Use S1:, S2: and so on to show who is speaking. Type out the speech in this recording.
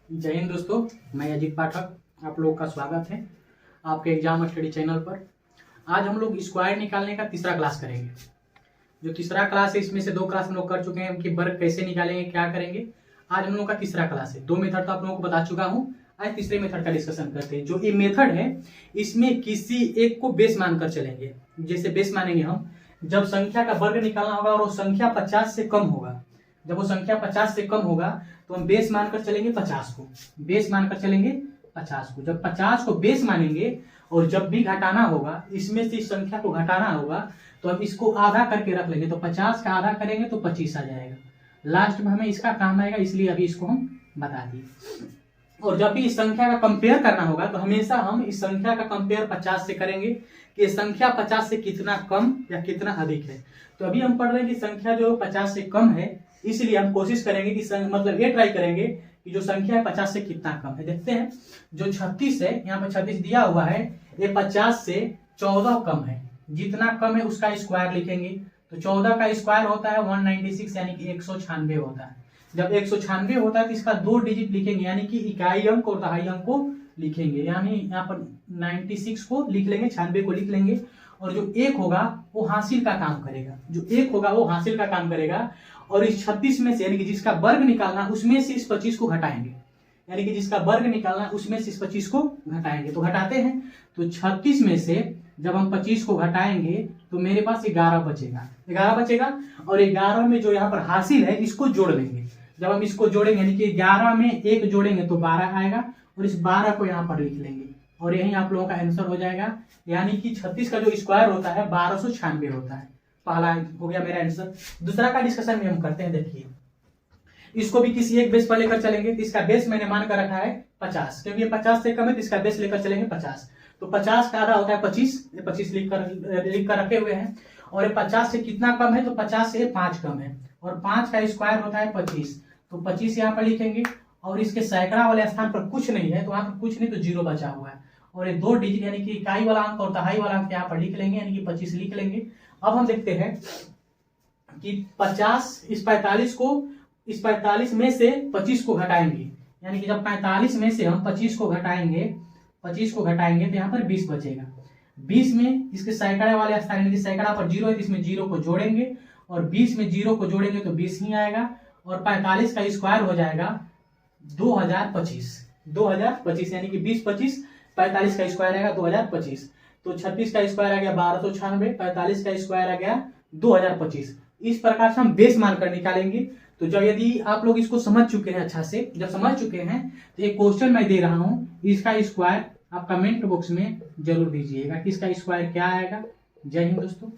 S1: जय हिंद दोस्तों, मैं अजीत पाठक, आप लोगों का स्वागत है आपके एग्जाम स्टडी चैनल पर। आज हम लोग स्क्वायर निकालने का तीसरा क्लास करेंगे। जो तीसरा क्लास है इसमें से दो क्लास हम लोग कर चुके हैं कि वर्ग कैसे निकालेंगे, क्या करेंगे। आज हम लोग का तीसरा क्लास है। दो मेथड तो आप लोगों को बता चुका हूँ, आज तीसरे मेथड का डिस्कशन करते हैं। जो ये मेथड है इसमें किसी एक को बेस मानकर चलेंगे। जैसे बेस मानेंगे हम, जब संख्या का वर्ग निकालना होगा और वो संख्या 50 से कम होगा। जब वो संख्या 50 से कम होगा तो हम बेस मानकर चलेंगे 50 को। बेस मानकर चलेंगे 50 को। जब 50 को बेस मानेंगे और जब भी घटाना होगा, इसमें से इस संख्या को घटाना होगा, तो हम इसको आधा करके रख लेंगे। तो 50 का आधा करेंगे तो 25 आ जाएगा। लास्ट में हमें इसका काम आएगा, इसलिए अभी इसको हम बता दिए। और जब भी इस संख्या का कंपेयर करना होगा तो हमेशा हम इस संख्या का कंपेयर 50 से करेंगे कि संख्या 50 से कितना कम या कितना अधिक है। तो अभी हम पढ़ रहे हैं कि संख्या जो 50 से कम है, इसलिए हम कोशिश करेंगे कि मतलब ये ट्राई करेंगे कि जो संख्या है 50 से कितना कम है। देखते हैं, जो 36 है, यहाँ पर 36 दिया हुआ है, ये 50 से 14 कम है। जितना कम है उसका स्क्वायर लिखेंगे। तो 14 का स्क्वायर होता है 196, यानी कि 196 होता है। जब 196 होता है तो इसका 2 डिजिट लिखेंगे, यानी कि इकाई अंक और दहाई अंक को लिखेंगे। यानी यहाँ पर 96 को लिख लेंगे, 96 को लिख लेंगे। और जो 1 होगा वो हासिल का काम करेगा। जो 1 होगा वो हासिल का काम करेगा। और इस 36 में से, यानी कि जिसका वर्ग निकालना, उसमें से इस 25 को घटाएंगे। यानी कि जिसका वर्ग निकालना उसमें से इस 25 को घटाएंगे। तो घटाते हैं, तो 36 में से जब हम 25 को घटाएंगे तो मेरे पास 11 बचेगा। 11 बचेगा और 11 में जो यहाँ पर हासिल है इसको जोड़ लेंगे। जब हम इसको जोड़ेंगे, यानी कि 11 में 1 जोड़ेंगे तो 12 आएगा, और इस 12 को यहाँ पर लिख लेंगे और यही आप लोगों का आंसर हो जाएगा। यानी कि 36 का जो स्क्वायर होता है 1296 होता है। पहला हो गया मेरा आंसर। दूसरा का डिस्कशन में हम करते हैं। देखिए, इसको भी किसी एक बेस पर लेकर चलेंगे। तो इसका बेस मैंने मान कर रखा है 50, क्योंकि ये 50 से कम है तो इसका बेस लेकर चलेंगे 50। तो 50 का आधा होता है 25, ये 25 लिख कर रखे हुए हैं। और ये 50 से कितना कम है, तो 50 से 5 कम है। और 5 का स्क्वायर होता है 25, तो 25 यहाँ पर लिखेंगे। और इसके सैकड़ा वाले स्थान पर कुछ नहीं है, तो वहां पर कुछ नहीं, तो 0 बचा हुआ है। और ये 2 डिजिट, यानी कि इकाई वाला अंक और दहाई वाला अंक यहाँ पर लिख लेंगे, यानी कि 25 लिख लेंगे। अब हम देखते हैं कि 50 इस 45 में से 25 को घटाएंगे। यानी कि जब 45 में से हम 25 को घटाएंगे तो यहाँ पर 20 बचेगा। 20 में इसके सैकड़े वाले स्थान, यानी कि सैकड़ा पर 0 है तो इसमें 0 को जोड़ेंगे, और 20 में 0 को जोड़ेंगे तो 20 ही आएगा। और 45 का स्क्वायर हो जाएगा 2025, यानी कि 20 25, 45 का स्क्वायर आएगा 2025। तो 36 का स्क्वायर आ गया 1296, 45 का स्क्वायर आ गया 2025। इस प्रकार से हम बेस मानकर निकालेंगे। तो जब यदि आप लोग इसको समझ चुके हैं, अच्छा से जब समझ चुके हैं, तो एक क्वेश्चन मैं दे रहा हूं, इसका स्क्वायर आप कमेंट बॉक्स में जरूर दीजिएगा कि इसका स्क्वायर क्या आएगा। जय हिंद दोस्तों।